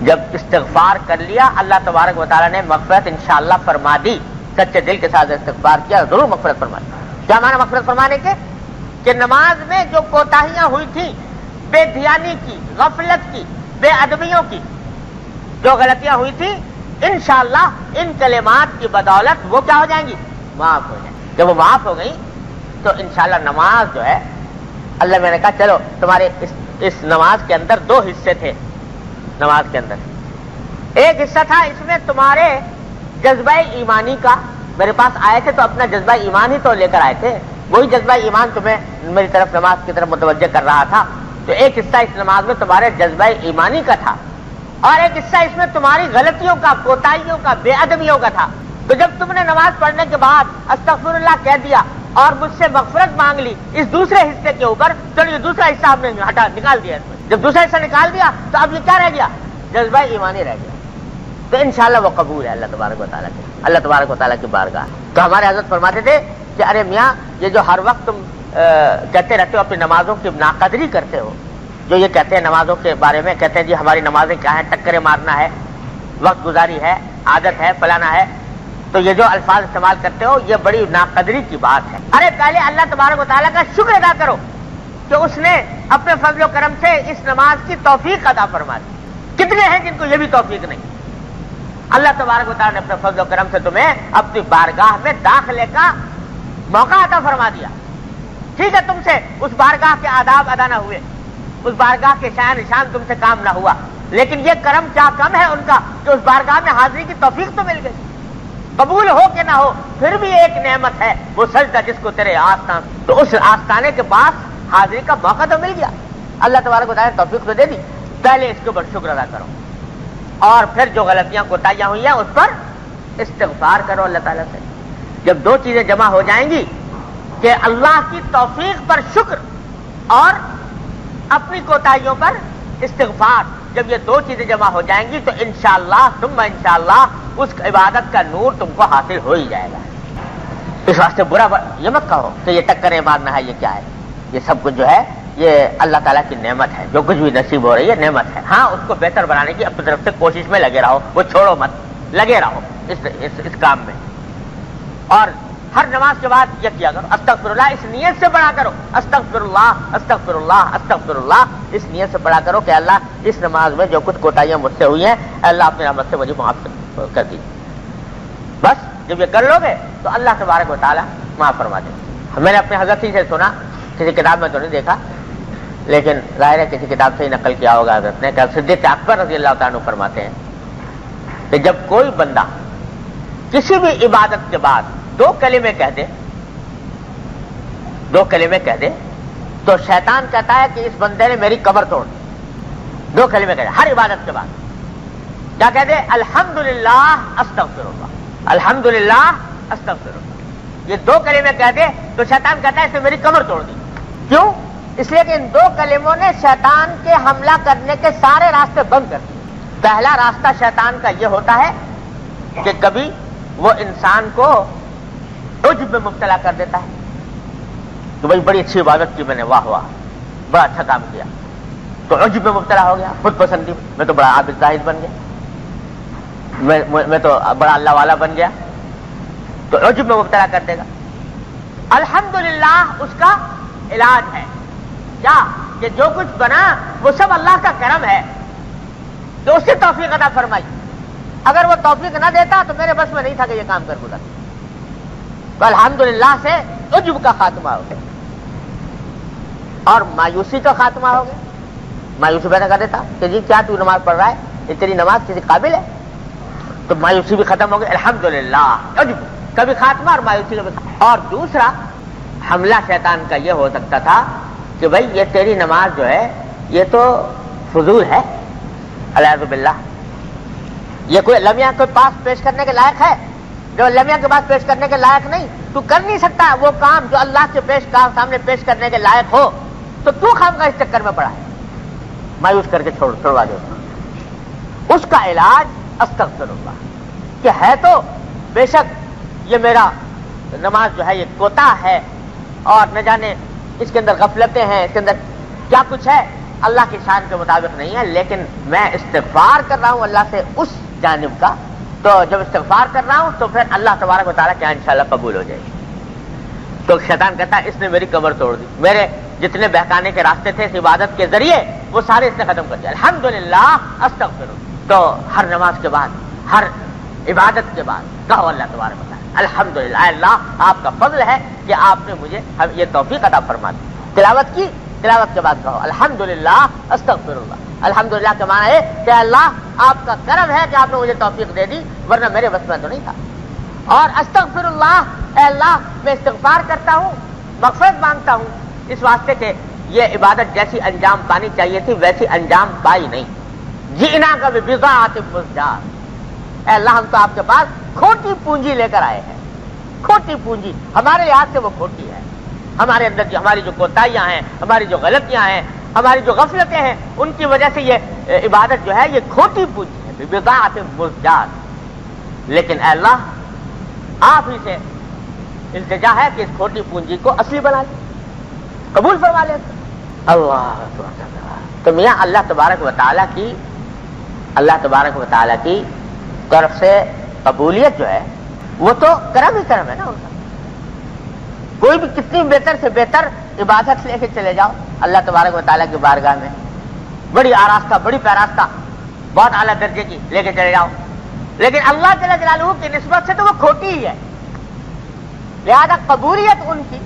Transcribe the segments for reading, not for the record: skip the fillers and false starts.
جب استغفار کر لیا اللہ تبارک و تعالیٰ نے مغفرت انشاءاللہ فرما دی. سچے دل کے ساتھ استغفار کیا ضرور مغفرت فرما دی. کیا معنی مغفرت فرمانے کے؟ کہ نماز میں جو کوتاہیاں ہوئی تھیں، بے دھیانی کی، غفلت کی، بے ادبیوں کی جو غلطیاں ہوئی تھیں، انشاءاللہ ان کلمات کی بدولت وہ کیا ہو جائیں گی؟ معاف ہو جائیں گی. جب وہ معاف ہو گئی تو انشاءاللہ نماز جو ہے، اللہ میں نے کہا چلو تمہارے اس نماز کے اندر دو حصے تھے. نماز کے اندر ایک حصہ تھا اس میں تمہارے جذبہ ایمانی کا، میرے پاس آئے تھے تو اپنا جذبہ ایمان ہی تو لے کر آئے تھے، وہی جذبہ ایمان تمہیں میری طرف نماز کی طرف متوجہ کر رہا تھا. تو ایک حصہ اس نماز میں تمہارے جذبہ ایمانی کا تھا، اور ایک حصہ اس میں تمہاری غلطیوں کا، کوتاہیوں کا، بے ادبیوں کا تھا. تو جب تم نے نماز پڑھنے کے بعد استغفر اللہ کہہ دیا اور مجھ سے مغفرت مانگ لی اس دوسرے حصے کے اوپر، تو یہ دوسرا حصہ ہم نے نکال دیا. اس میں جب دوسرا حصہ نکال دیا تو اب یہ کیا رہ گیا؟ جذبہ ایمانی رہ گیا. تو انشاءاللہ وہ قبول ہے اللہ تبارک و تعالیٰ کے، اللہ تبارک و تعالیٰ کی بارگاہ. تو ہمارے حضرت فرماتے تھے کہ ارے میاں، یہ جو ہر وقت تم کہتے رہتے ہو اپنی نمازوں کی ناقدری کرتے ہو، جو یہ کہتے ہیں نمازوں کے بارے میں، کہتے ہیں جی ہماری نمازیں کیا ہیں، ٹکرے مارنا ہے، وقت گزاری ہے، عادت ہے، فلانا ہے، تو یہ جو الفاظ استعمال کرتے ہو یہ بڑی ناقدری کی بات ہے. ارے پہلے اللہ تبارک و تعالیٰ کا شکر ادا کرو کہ اس نے اپنے فضل و کرم سے اس نماز کی توفیق عطا فرما دی. کتنے ہیں جن کو یہ بھی توفیق نہیں؟ اللہ تبارک و تعالیٰ نے اپنے فضل و کرم سے تمہیں اپنی بارگاہ میں داخلے کا موقع عطا فرما دیا. ٹھیک ہے، تم سے اس بارگاہ کے آداب ادا نہ ہوئے، اس بارگاہ کے شان نشان تم سے کام نہ ہوا، لیکن یہ کرم کیا کم ہے ان کا کہ اس بارگاہ میں حاضری کی توفیق تو مل گئی. قبول ہو کہ نہ ہو پھر بھی ایک نعمت ہے وہ سجدہ جس کو تیرے آستان، تو اس آستانے کے پاس حاضری کا موقع تو مل گیا. اللہ تبارک و تعالیٰ نے توفیق تو دے دی. پہلے اس کے اوپر شکر ادا کرو، اور پھر جو غلطیاں کوتاہیاں ہوئی ہیں اس پر استغفار کرو اللہ تعالیٰ سے. جب دو چیزیں جمع ہو جائیں گی کہ اللہ کی توفیق پر شکر اور اپنی کوتاہیوں پر استغفار، جب یہ دو چیزیں جمع ہو جائیں گی تو انشاءاللہ ثم انشاءاللہ اس عبادت کا نور تم کو حاصل ہو ہی جائے گا. اس واسطے برا یہ مت کہو کہ یہ ٹکریں مارنا ہے، یہ کیا ہے. یہ سب کچھ جو ہے یہ اللہ تعالیٰ کی نعمت ہے، جو کچھ بھی نصیب ہو رہی ہے نعمت ہے. ہاں اس کو بہتر بنانے کی اپنی طرف سے کوشش میں لگے رہو، وہ چھوڑو مت، لگے رہو اس کام میں. اور ہر نماز کے بعد یہ کیا کرو استغفر اللہ، اس نیت سے پڑھا کرو استغفر اللہ استغفر اللہ استغفر اللہ، اس نیت سے پڑھا کرو کہ اللہ اس نماز میں جو کچھ کوتاہیاں مجھ سے ہوئی ہیں اللہ اپنی رحمت سے مجھے معاف کر دیجیے. بس جب یہ کر لو گے تو اللہ تبارک و تعالیٰ معاف فرما دے. میں نے اپنے حضرت ہی سے سنا، کسی کتاب میں تو نہیں دیکھا، لیکن ظاہر ہے کسی کتاب سے ہی نقل کیا ہوگا حضرت نے، کہ صدیق اکبر رضی اللہ تعالیٰ عنہ فرماتے ہیں کہ جب کوئی بندہ کسی بھی عبادت کے بعد دو کلمے کہہ دے تو شیطان کہتا ہے کہ اس بندے نے میری کمر توڑ دی. دو کلمے کہہ دے ہر عبادت کے بعد، کیا کہہ دے؟ الحمدللہ استغفر اللہ، الحمدللہ استغفر اللہ. یہ دو کلمے کہہ دے تو شیطان کہتا ہے اس نے میری کمر توڑ دی. کیوں؟ اس لیے کہ ان دو کلموں نے شیطان کے حملہ کرنے کے سارے راستے بند کر دیے. پہلا راستہ شیطان کا یہ ہوتا ہے کہ کبھی وہ انسان کو عجب میں مبتلا کر دیتا ہے کہ بھائی بڑی اچھی عبادت کی میں نے، واہ واہ بڑا اچھا کام کیا، تو عجب میں مبتلا ہو گیا، خود پسندی میں تو بڑا عابد زاہد بن گیا، میں تو بڑا اللہ والا بن گیا، تو عجب میں مبتلا کر دے گا. الحمدللہ اس کا علاج ہے کیا؟ کہ جو کچھ بنا وہ سب اللہ کا کرم ہے کہ اس سے توفیق عطا فرمائی. اگر وہ توفیق نہ دیتا تو میرے بس میں نہیں تھا کہ یہ کام کر گزر. تو الحمدللہ سے عجب کا خاتمہ ہو گیا اور مایوسی کا خاتمہ ہو گیا. مایوسی پیدا کر دیتا کہ جی کیا تو نماز پڑھ رہا ہے، یہ تیری نماز کسی قابل ہے؟ تو مایوسی بھی ختم ہو گئی. الحمدللہ عجب کبھی خاتمہ اور مایوسی کا بھی خاتمہ. اور دوسرا حملہ شیطان کا یہ ہو سکتا تھا کہ بھائی یہ تیری نماز جو ہے یہ تو فضول ہے، الیاذ باللہ، یہ کوئی لمحہ کے پاس پیش کرنے کے لائق ہے، جو لمحہ کے بعد پیش کرنے کے لائق نہیں. تو کر نہیں سکتا وہ کام جو اللہ کے سامنے پیش کرنے کے لائق ہو، تو تو خام کا اس چکر میں پڑا ہے، مایوس کر کے چھوڑوا دے. اس کا علاج استغفر اللہ کہ ہے تو بے شک یہ میرا نماز جو ہے یہ کوتا ہے اور نہ جانے اس کے اندر غفلتیں ہیں، اس کے اندر کیا کچھ ہے، اللہ کی شان کے مطابق نہیں ہے، لیکن میں استغفار کر رہا ہوں اللہ سے اس جانب کا، تو جب استغفار کر رہا ہوں تو پھر اللہ تبارک و تعالیٰ کے یہاں انشاءاللہ قبول ہو جائے گی۔ تو شیطان کہتا ہے اس نے میری کمر توڑ دی، میرے جتنے بہکانے کے راستے تھے اس عبادت کے ذریعے وہ سارے اس نے ختم کر دیا۔ الحمدللہ استغفر۔ تو ہر نماز کے بعد، ہر عبادت کے بعد کہو اللہ تبارک و تعالیٰ الحمدللہ، اے اللہ آپ کا فضل ہے کہ آپ نے مجھے یہ توفیق عطا فرما دی۔ تلاوت کی، تلاوت کے بعد کہو الحمدللہ استغفر اللہ۔ الحمدللہ کا معنی ہے کہ اللہ آپ کا کرم ہے کہ آپ نے مجھے توفیق دے دی، ورنہ میرے بس میں تو نہیں تھا۔ اور استغفر اللہ، اے اللہ میں استغفار کرتا ہوں، مغفرت مانگتا ہوں اس واسطے کہ یہ عبادت جیسی انجام پانی چاہیے تھی ویسی انجام پائی نہیں۔ جئنا کا ببضاعۃ مزجاۃ، اے اللہ ہم تو آپ کے پاس کھوٹی پونجی لے کر آئے ہیں، کھوٹی پونجی، ہمارے لحاظ سے وہ کھوٹی ہے، ہمارے اندر کی ہماری جو کوتاہیاں ہیں، ہماری جو غلطیاں ہیں، ہماری جو غفلتیں ہیں، ان کی وجہ سے یہ عبادت جو ہے یہ کھوٹی پونجی ہے، ببضاعۃ مزجاۃ۔ لیکن اے اللہ آپ ہی سے التجا ہے کہ اس کھوٹی پونجی کو اصلی بنا لیں، قبول فرما لیں۔ اللہ تو میاں اللہ تبارک و تعالیٰ کی، اللہ تبارک و تعالیٰ کی طرف سے قبولیت جو ہے وہ تو کرم ہی کرم ہے نا ان کا۔ کوئی بھی کتنی بہتر سے بہتر عبادت لے کے چلے جاؤ اللہ تبارک و تعالیٰ کی بارگاہ میں، بڑی آراستہ، بڑی پیراستہ، بہت اعلیٰ درجے کی لے کے چلے جاؤ، لیکن اللہ جل جلالہ کی نسبت سے تو وہ کھوٹی ہی ہے۔ لہذا قبولیت ان کی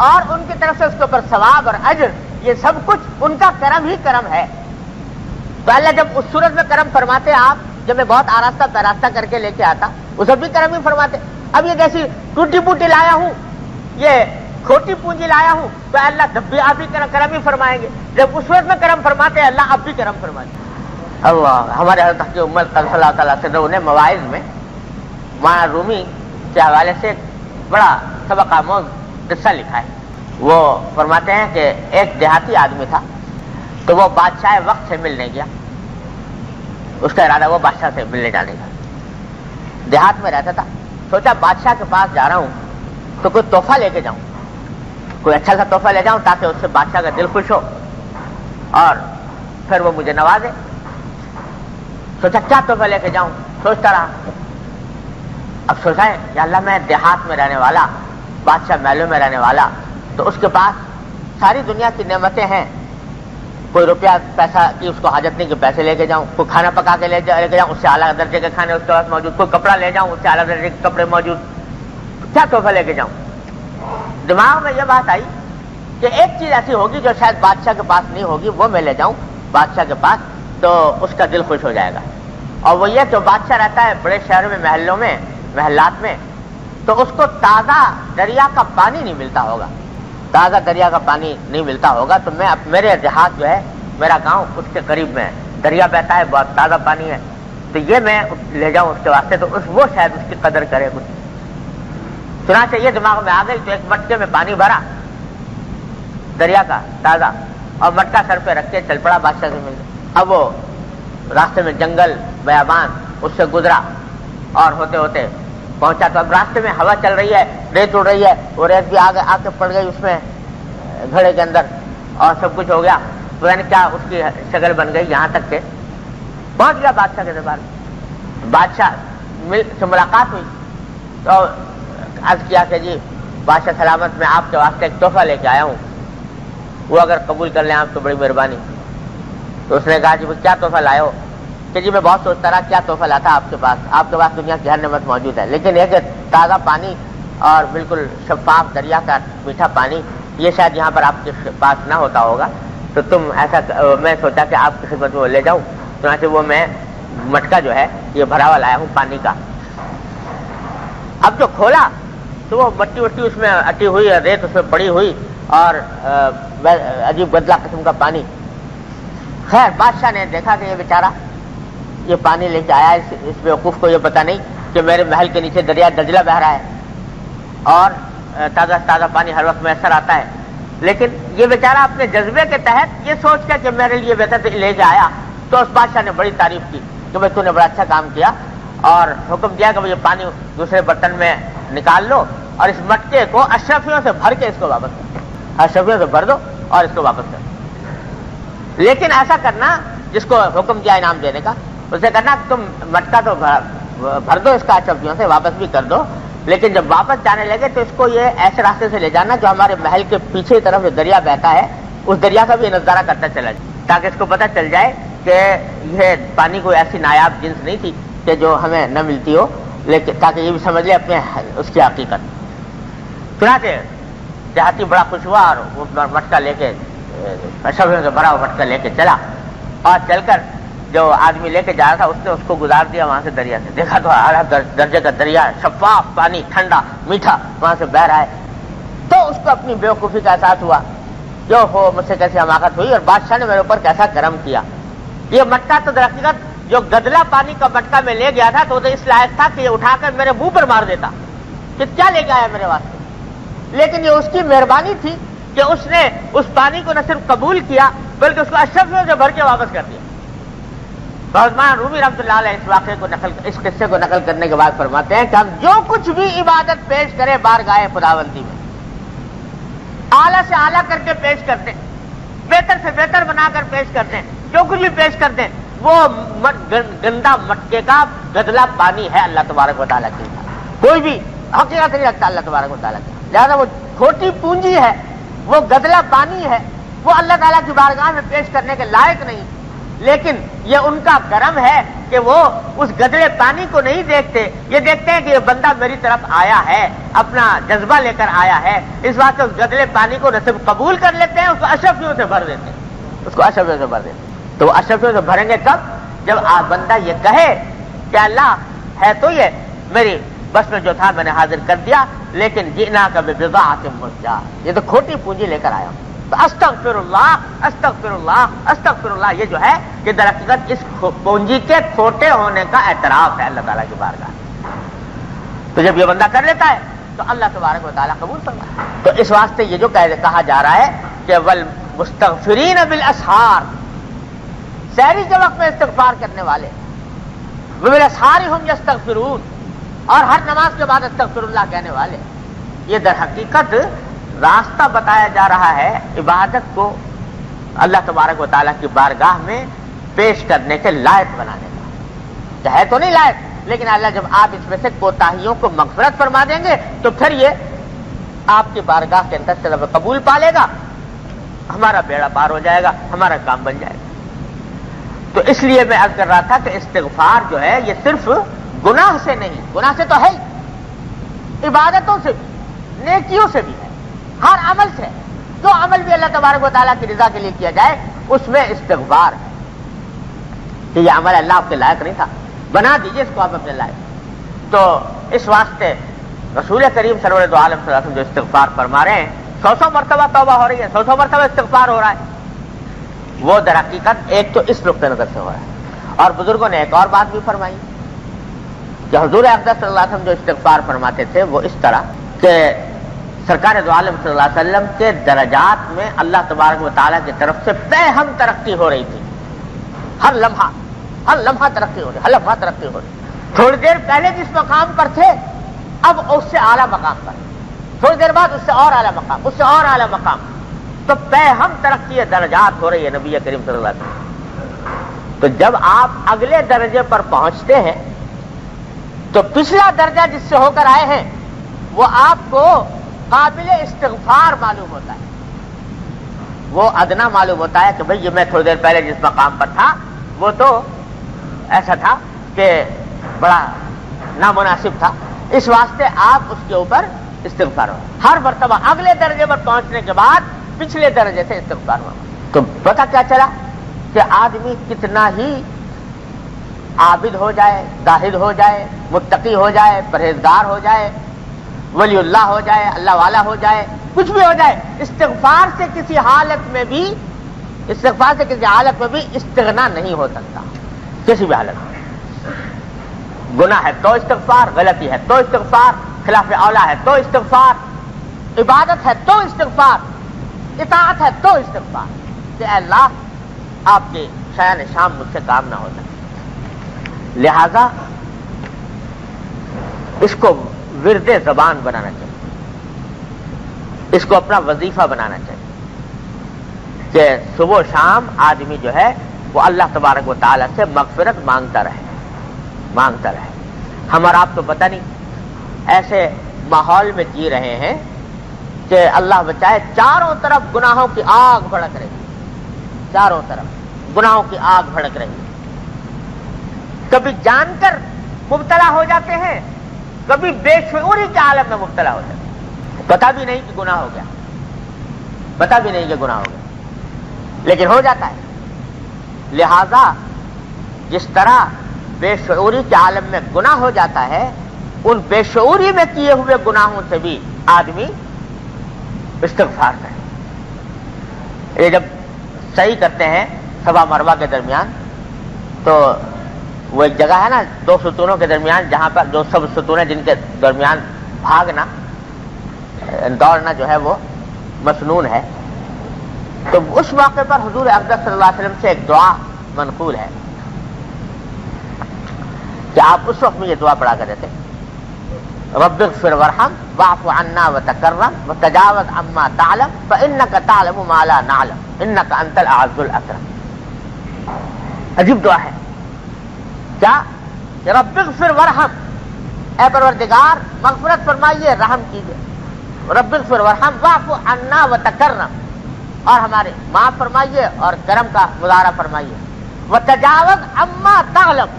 اور ان کی طرف سے اس کے اوپر ثواب اور اجر، یہ سب کچھ ان کا کرم ہی کرم ہے۔ تو اللہ جب اس صورت میں کرم فرماتے آپ، جب میں بہت آراستہ پیراستہ کر کے لے کے آتا اس وقت بھی کرم ہی فرماتے۔ اب یہ جیسی ٹوٹی پوٹی لایا ہوں، یہ کھوٹی پونجی لایا ہوں، تو اللہ جب بھی آپ ہی کرم ہی فرمائیں گے۔ جب اس وقت میں کرم فرماتے اللہ اب بھی کرم فرماتے۔ اللہ ہمارے حضرت حق امت صلی اللہ تعالیٰ سے نے مواعظ میں مولانا رومی کے حوالے سے بڑا سبق آموز قصہ لکھا ہے۔ وہ فرماتے ہیں کہ ایک دیہاتی آدمی تھا، تو وہ بادشاہ وقت سے ملنے گیا، اس کا ارادہ وہ بادشاہ سے ملنے جانے کا، دیہات میں رہتا تھا، سوچا بادشاہ کے پاس جا رہا ہوں تو کوئی تحفہ لے کے جاؤں، کوئی اچھا سا تحفہ لے جاؤں تاکہ اس سے بادشاہ کا دل خوش ہو اور پھر وہ مجھے نوازے۔ سوچا کیا تحفہ لے کے جاؤں، سوچتا رہا۔ اب سوچا ہے یا اللہ میں دیہات میں رہنے والا، بادشاہ محلوں میں رہنے والا، تو اس کے پاس ساری دنیا کی نعمتیں ہیں، کوئی روپیہ پیسہ کی اس کو حاجت نہیں کہ پیسے لے کے جاؤں، کوئی کھانا پکا کے لے کے جاؤں اس سے اعلیٰ درجے کے کھانے اس کے پاس موجود، کوئی کپڑا لے جاؤں اس سے اعلیٰ درجے کے کپڑے موجود، کیا تحفہ لے کے جاؤں۔ دماغ میں یہ بات آئی کہ ایک چیز ایسی ہوگی جو شاید بادشاہ کے پاس نہیں ہوگی، وہ میں لے جاؤں بادشاہ کے پاس تو اس کا دل خوش ہو جائے گا۔ اور وہ یہ کہ بادشاہ رہتا ہے بڑے شہروں میں، محلوں میں، محلات میں، تو اس کو تازہ دریا کا پانی نہیں ملتا ہوگا، تازہ دریا کا پانی نہیں ملتا ہوگا، تو میں میرے دیہات جو ہے، میرا گاؤں اس کے قریب میں دریا بہتا ہے، بہت تازہ پانی ہے، تو یہ میں لے جاؤں اس کے واسطے، تو وہ شاید اس کی قدر کرے کچھ۔ چنانچہ یہ دماغ میں آ گئی تو ایک مٹکے میں پانی بھرا دریا کا تازہ، اور مٹکا سر پہ رکھ کے چل پڑا بادشاہ سے ملنے۔ اب وہ راستے میں جنگل بیابان اس سے گزرا اور ہوتے ہوتے پہنچا، تو اب راستے میں ہوا چل رہی ہے، ریت اڑ رہی ہے، وہ ریت بھی آ کے پڑ گئی اس میں گھڑے کے اندر، اور سب کچھ ہو گیا، تو یعنی کیا اس کی شکل بن گئی، یہاں تک کہ پہنچ گیا بادشاہ کے دربار میں۔ بادشاہ سے ملاقات ہوئی تو عرض کیا کہ جی بادشاہ سلامت، میں آپ کے واسطے ایک تحفہ لے کے آیا ہوں، وہ اگر قبول کر لیں آپ تو بڑی مہربانی۔ تو اس نے کہا جی وہ کیا تحفہ لائے ہو؟ کہ جی میں بہت سوچتا رہا کیا تحفہ لاتا آپ کے پاس دنیا کی ہر نعمت موجود ہے، لیکن یہ کہ تازہ پانی اور بالکل شفاف دریا کا میٹھا پانی یہ شاید یہاں پر آپ کے پاس نہ ہوتا ہوگا، تو تم ایسا، میں سوچا کہ آپ کی خدمت میں لے جاؤں، چنانچہ وہ میں مٹکا جو ہے یہ بھرا ہوا لایا ہوں پانی کا۔ اب جو کھولا تو وہ مٹی وٹی اس میں اٹی ہوئی، ریت اس میں پڑی ہوئی، اور عجیب بدلا قسم کا پانی۔ خیر بادشاہ نے دیکھا کہ یہ بیچارہ یہ پانی لے کے آیا، اس بیوقوف کو یہ پتہ نہیں کہ میرے محل کے نیچے دریا دجلہ بہہ رہا ہے اور تازہ تازہ پانی ہر وقت میسر آتا ہے، لیکن یہ بیچارہ اپنے جذبے کے تحت یہ سوچ کر کہ میرے لیے بہتر لے کے آیا، تو اس بادشاہ نے بڑی تعریف کی کہ بھائی تو نے بڑا اچھا کام کیا، اور حکم دیا کہ یہ پانی دوسرے برتن میں نکال لو اور اس مٹکے کو اشرفیوں سے بھر کے اس کو واپس کرو، اشرفیوں سے بھر دو اور اس کو واپس کرو۔ لیکن ایسا کرنا جس کو حکم دیا انعام دینے کا، اسے کرنا تم مٹکا تو بھر دو اس کا چبیوں سے، واپس بھی کر دو، لیکن جب واپس جانے لگے تو اس کو یہ ایسے راستے سے لے جانا جو ہمارے محل کے پیچھے کی طرف جو دریا بہتا ہے اس دریا کا بھی نظارہ کرتا چلا جائے، تاکہ اس کو پتہ چل جائے کہ یہ پانی کوئی ایسی نایاب جنس نہیں تھی کہ جو ہمیں نہ ملتی ہو، لیکن تاکہ یہ بھی سمجھ لے اپنے اس کی حقیقت۔ چنانچہ دیہاتی بڑا خوش ہوا اور وہ مٹکا لے کے اشرفیوں سے بھرا ہوا مٹکا لے کے چلا، اور چل کر جو آدمی لے کے جا رہا تھا اس نے اس کو گزار دیا وہاں سے دریا سے۔ دیکھا تو اعلیٰ درجے کا دریا، شفاف پانی، ٹھنڈا میٹھا وہاں سے بہ رہا ہے، تو اس کو اپنی بیوقوفی کا احساس ہوا، جو ہو مجھ سے کیسی حماقت ہوئی اور بادشاہ نے میرے اوپر کیسا کرم کیا۔ یہ مٹکا تو درحقیقت جو گدلا پانی کا مٹکا میں لے گیا تھا تو اس لائق تھا کہ یہ اٹھا کر میرے منہ پر مار دیتا کہ کیا لے کے آیا میرے واسطے، لیکن یہ اس کی مہربانی تھی کہ اس نے اس پانی کو نہ صرف قبول کیا بلکہ اس کو اشرفیوں سے بھر کے واپس کر دیا۔ بہزمان رومی رحمۃ اللہ علیہ اس واقعے کو اس قصے کو نقل کرنے کے بعد فرماتے ہیں کہ ہم جو کچھ بھی عبادت پیش کریں بارگاہ خداوندی میں اعلیٰ سے اعلیٰ کر کے پیش کر دیں، بہتر سے بہتر بنا کر پیش کر دیں، جو کچھ بھی پیش کر دیں وہ گندا مٹکے کا گدلا پانی ہے اللہ تبارک و تعالیٰ کی، کوئی بھی حقیقت نہیں رکھتا اللہ تبارک و تعالیٰ کی، لہٰذا وہ کھوٹی پونجی ہے، وہ گدلا پانی ہے، وہ اللہ تعالیٰ کی بارگاہ میں پیش کرنے کے لائق نہیں۔ لیکن یہ ان کا کرم ہے کہ وہ اس گدلے پانی کو نہیں دیکھتے، یہ دیکھتے ہیں کہ یہ بندہ میری طرف آیا ہے، اپنا جذبہ لے کر آیا ہے، اس واسطے اس گدلے پانی کو نہ صرف قبول کر لیتے ہیں، اس کو اشرفیوں سے بھر دیتے ہیں، اس کو اشرفیوں سے بھر دیتے ہیں۔ تو وہ اشرفیوں سے بھریں گے کب؟ جب بندہ یہ کہے کہ اللہ ہے تو یہ میری بس میں جو تھا میں نے حاضر کر دیا، لیکن جئنا کا ببضاعۃ مزجاۃ، یہ تو کھوٹی پونجی لے کر آیا ہوں، تو استغفر اللہ استغفر اللہ استغفر اللہ، یہ جو ہے کہ در حقیقت اس پونجی کے کھوٹے ہونے کا اعتراف ہے اللہ تعالیٰ کی بارگاہ۔ تو جب یہ بندہ کر لیتا ہے تو اللہ تبارک و تعالیٰ قبول فرماتا ہے۔ تو اس واسطے یہ جو کہا جا رہا ہے کہ والمستغفرین بالاسحار، سحری کے وقت میں استغفار کرنے والے، وبالاسحار ہم یستغفرون، اور ہر نماز کے بعد استغفر اللہ کہنے والے، یہ در حقیقت راستہ بتایا جا رہا ہے عبادت کو اللہ تبارک و تعالیٰ کی بارگاہ میں پیش کرنے کے لائق بنانے کا۔ ہے تو نہیں لائق، لیکن اللہ جب آپ اس میں سے کوتاہیوں کو مغفرت فرما دیں گے تو پھر یہ آپ کی بارگاہ کے اندر طلب قبول پا لے گا، ہمارا بیڑا پار ہو جائے گا، ہمارا کام بن جائے گا۔ تو اس لیے میں عرض کر رہا تھا کہ استغفار جو ہے یہ صرف گناہ سے نہیں، گناہ سے تو ہے ہی، عبادتوں سے بھی، نیکیوں سے بھی ہے، ہر عمل سے، جو عمل بھی اللہ تبارک و تعالیٰ کی رضا کے لیے کیا جائے اس میں استغفار ہے کہ یہ عمل اللہ آپ کے لائق نہیں تھا، بنا دیجئے اس کو آپ اپنے لائق۔ تو اس واسطے رسول کریم سرور دو عالم صلی اللہ علیہ وسلم جو استغفار فرما رہے ہیں، 100 مرتبہ توبہ ہو رہی ہے، 100 مرتبہ استغفار ہو رہا ہے، وہ در حقیقت ایک تو اس نقطۂ نظر سے ہو رہا ہے۔ اور بزرگوں نے ایک اور بات بھی فرمائی کہ حضور اقدس صلی اللہ علیہ وسلم جو استغفار فرماتے تھے وہ اس طرح کہ سرکار دو عالم صلی اللہ علیہ وسلم کے درجات میں اللہ تبارک و تعالیٰ کی طرف سے بے ہم ترقی ہو رہی تھی، ہر لمحہ ترقی ہو رہی، ہر لمحہ ترقی ہو رہی۔ تھوڑی دیر پہلے جس مقام پر تھے اب اس سے اعلیٰ مقام پر، تھوڑی دیر بعد اس سے اور اعلیٰ مقام، اس سے اور اعلیٰ مقام، تو بے ہم ترقی درجات ہو رہی ہے نبی کریم صلی اللہ علیہ وسلم۔ تو جب آپ اگلے درجے پر پہنچتے ہیں تو پچھلا درجہ جس سے ہو کر آئے ہیں وہ آپ کو قابل استغفار معلوم ہوتا ہے، وہ ادنا معلوم ہوتا ہے کہ بھئی یہ میں تھوڑی دیر پہلے جس مقام پر تھا وہ تو ایسا تھا کہ بڑا نامناسب تھا، اس واسطے آپ اس کے اوپر استغفار ہو، ہر مرتبہ اگلے درجے پر پہنچنے کے بعد پچھلے درجے سے استغفار ہو۔ تو پتہ کیا چلا کہ آدمی کتنا ہی عابد ہو جائے، زاہد ہو جائے، متقی ہو جائے، پرہیزگار ہو جائے، ولی اللہ ہو جائے، اللہ والا ہو جائے، کچھ بھی ہو جائے، استغفار سے کسی حالت میں بھی استغنا نہیں ہو سکتا، کسی بھی حالت میں۔ گناہ ہے تو استغفار، غلطی ہے تو استغفار، خلاف اولا ہے تو استغفار، عبادت ہے تو استغفار، اطاعت ہے تو استغفار، کہ اے اللہ آپ کے شایان شام مجھ سے کام نہ ہو سکے۔ لہذا اس کو ورد زبان بنانا چاہیے، اس کو اپنا وظیفہ بنانا چاہیے کہ صبح و شام آدمی جو ہے وہ اللہ تبارک و تعالیٰ سے مغفرت مانگتا رہے. ہم اور آپ تو پتہ نہیں ایسے ماحول میں جی رہے ہیں کہ اللہ بچائے چاروں طرف گناہوں کی آگ بھڑک رہی ہے. چاروں طرف گناہوں کی آگ بھڑک رہی ہے. کبھی جان کر مبتلا ہو جاتے ہیں, کبھی بے شعوری کے عالم میں مبتلا ہو جاتے ہیں. پتہ بھی نہیں کہ گناہ ہو گیا, پتہ بھی نہیں کہ گناہ ہو گیا, لیکن ہو جاتا ہے. لہذا جس طرح بے شعوری کے عالم میں گناہ ہو جاتا ہے, ان بے شعوری میں کیے ہوئے گناہوں سے بھی آدمی استغفار کرے. یہ جب صحیح کرتے ہیں صفا مروہ کے درمیان, تو وہ ایک جگہ ہے نا دو ستونوں کے درمیان, جہاں پر جو سب ستون ہیں جن کے درمیان بھاگنا دوڑنا جو ہے وہ مسنون ہے. تو اس موقع پر حضور اقدس صلی اللہ علیہ وسلم سے ایک دعا منقول ہے کہ آپ اس وقت میں یہ دعا پڑھا کرتے تھے, رب اغفر وارحم واعف عنا وتکرم وتجاوز عما تعلم فانک تعلم ما لا نعلم انک انت الاعز الاکرم. عجیب دعا ہے کیا کہ رب اغفر وارحم, اے پروردگار مغفرت فرمائیے, رحم کیجیے. رب اغفر وارحم واعف عنا وتکرم, اور ہمارے معاف فرمائیے اور کرم کا مظاہرہ فرمائیے. وتجاوز عما تعلم,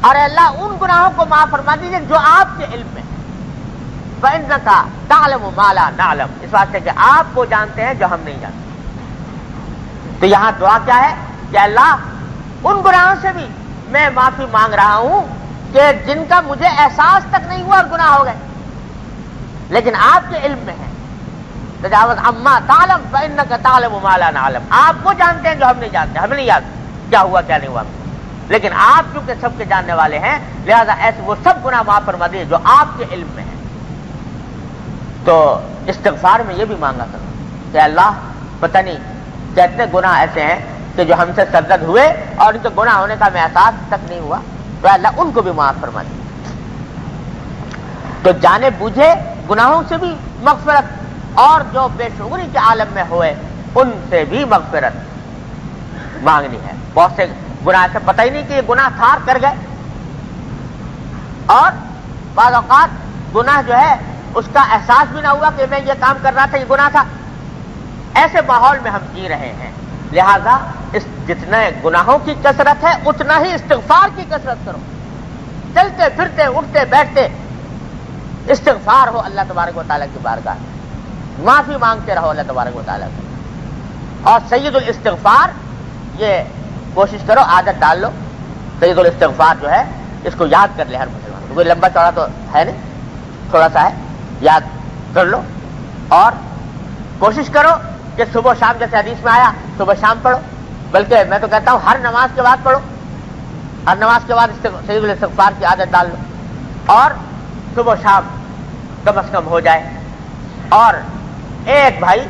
اور اللہ ان گناہوں کو معاف فرما دیجیے جو آپ کے علم میں. فإنک تعلم ما لا نعلم, اس واسطے کہ آپ کو جانتے ہیں جو ہم نہیں جانتے. تو یہاں دعا کیا ہے کہ اللہ ان گناہوں سے بھی میں معافی مانگ رہا ہوں کہ جن کا مجھے احساس تک نہیں ہوا اور گناہ ہو گئے, لیکن آپ کے علم میں ہے. تجاوز عما تعلم فإنک تعلم ما لا نعلم, آپ وہ جانتے ہیں جو ہم نہیں جانتے. ہمیں نہیں یاد کیا ہوا کیا نہیں ہوا, لیکن آپ چونکہ سب کے جاننے والے ہیں, لہذا ایسے وہ سب گناہ معاف فرما دیے جو آپ کے علم میں ہیں. تو استغفار میں یہ بھی مانگا کرو کہ اللہ پتہ نہیں کتنے گناہ ایسے ہیں کہ جو ہم سے سرزد ہوئے اور ان کے گناہ ہونے کا میں احساس تک نہیں ہوا, تو اللہ ان کو بھی معاف فرما دے. تو جانے بوجھے گناہوں سے بھی مغفرت, اور جو بے شعوری کے عالم میں ہوئے ان سے بھی مغفرت مانگنی ہے. بہت سے گناہ سے پتہ ہی نہیں کہ یہ گناہ تھا کر گئے, اور بعض اوقات گناہ جو ہے اس کا احساس بھی نہ ہوا کہ میں یہ کام کر رہا تھا, یہ گناہ تھا. ایسے ماحول میں ہم جی رہے ہیں. لہذا اس جتنے گناہوں کی کثرت ہے اتنا ہی استغفار کی کثرت کرو. چلتے پھرتے اٹھتے بیٹھتے استغفار ہو اللہ تبارک و تعالیٰ کی بارگاہ, معافی مانگتے رہو اللہ تبارک و تعالیٰ سے. اور سید الاستغفار یہ کوشش کرو, عادت ڈال لو. سید الاستغفار جو ہے اس کو یاد کر لے ہر مسلمان. کوئی لمبا چوڑا تو ہے نہیں, تھوڑا سا ہے, یاد کر لو. اور کوشش کرو کہ صبح شام جیسے حدیث میں آیا صبح شام پڑھو, بلکہ میں تو کہتا ہوں ہر نماز کے بعد پڑھو. ہر نماز کے بعد سید الاستغفار کی عادت ڈال لو, اور صبح شام کم از کم ہو جائے. اور ایک بھائی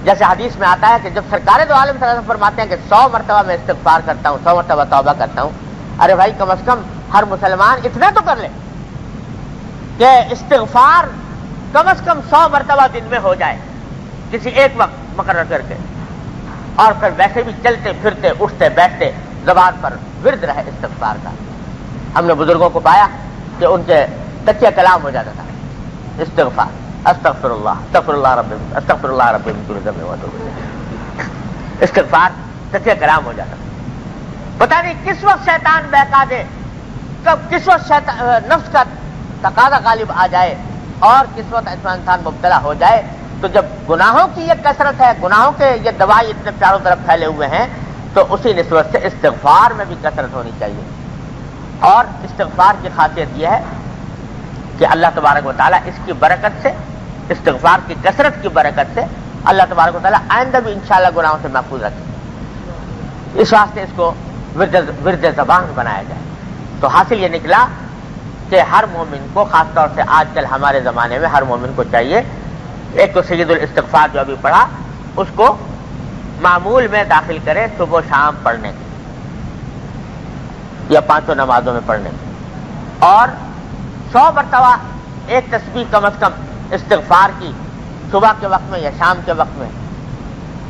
جیسے حدیث میں آتا ہے کہ جب سرکار دو عالم صلی اللہ علیہ وسلم فرماتے ہیں کہ 100 مرتبہ میں استغفار کرتا ہوں, 100 مرتبہ توبہ کرتا ہوں, ارے بھائی کم از کم ہر مسلمان اتنا تو کر لے کہ استغفار کم از کم 100 مرتبہ دن میں ہو جائے, کسی ایک وقت مقرر کر کے. اور پھر ویسے بھی چلتے پھرتے اٹھتے بیٹھتے زبان پر ورد رہے استغفار کا. ہم نے بزرگوں کو پایا کہ ان کے کچے کلام ہو جاتا تھا استغفار, استغفر اللہ رب استغفر اللہ رب من کل ذنب واتوب الیہ. استغفار کچے کلام ہو جاتا تھا. پتہ نہیں کس وقت شیطان بہکا دے, کب کس وقت نفس کا تقاضا غالب آ جائے, اور کس وقت انسان مبتلا ہو جائے. تو جب گناہوں کی یہ کثرت ہے, گناہوں کے یہ دوائی اتنے چاروں طرف پھیلے ہوئے ہیں, تو اسی نسبت سے استغفار میں بھی کثرت ہونی چاہیے. اور استغفار کی خاصیت یہ ہے کہ اللہ تبارک و تعالیٰ اس کی برکت سے, استغفار کی کثرت کی برکت سے اللہ تبارک و تعالیٰ آئندہ بھی انشاءاللہ گناہوں سے محفوظ رکھے. اس واسطے اس کو ورد زبان بنایا جائے. تو حاصل یہ نکلا کہ ہر مومن کو, خاص طور سے آج کل ہمارے زمانے میں ہر مومن کو چاہیے, ایک تو سید الاستغفار جو ابھی پڑھا اس کو معمول میں داخل کرے صبح شام پڑھنے کے, یا 5 نمازوں میں پڑھنے کے. اور 100 مرتبہ ایک تسبیح کم از کم استغفار کی صبح کے وقت میں یا شام کے وقت میں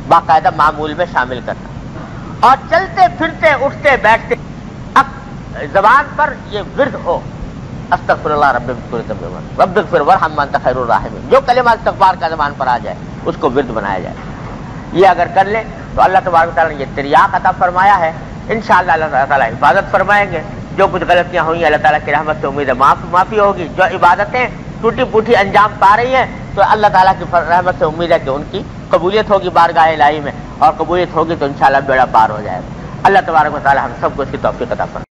باقاعدہ معمول میں شامل کرنا، اور چلتے پھرتے اٹھتے بیٹھتے زبان پر یہ ورد ہو، استغفر اللہ رب اغفر وارحم انت خیر الراحمین، جو کلمہ استغفار کا زبان پر آ جائے اس کو ورد بنایا جائے. یہ اگر کر لیں تو اللہ تبارک و تعالیٰ نے یہ تریاق عطا فرمایا ہے. انشاءاللہ اللہ تعالیٰ حفاظت فرمائیں گے. جو کچھ غلطیاں ہوئی اللہ تعالیٰ کی رحمت سے امید ہے معافی ہوگی. جو عبادتیں ٹوٹی پوٹی انجام پا رہی ہیں تو اللہ تعالیٰ کی رحمت سے امید ہے کہ ان کی قبولیت ہوگی بارگاہ الہی میں، اور قبولیت ہوگی تو انشاءاللہ بیڑا پار ہو جائے گا. اللہ تبارک و تعالیٰ ہم سب کو اس کی توفیق عطا فرمائے.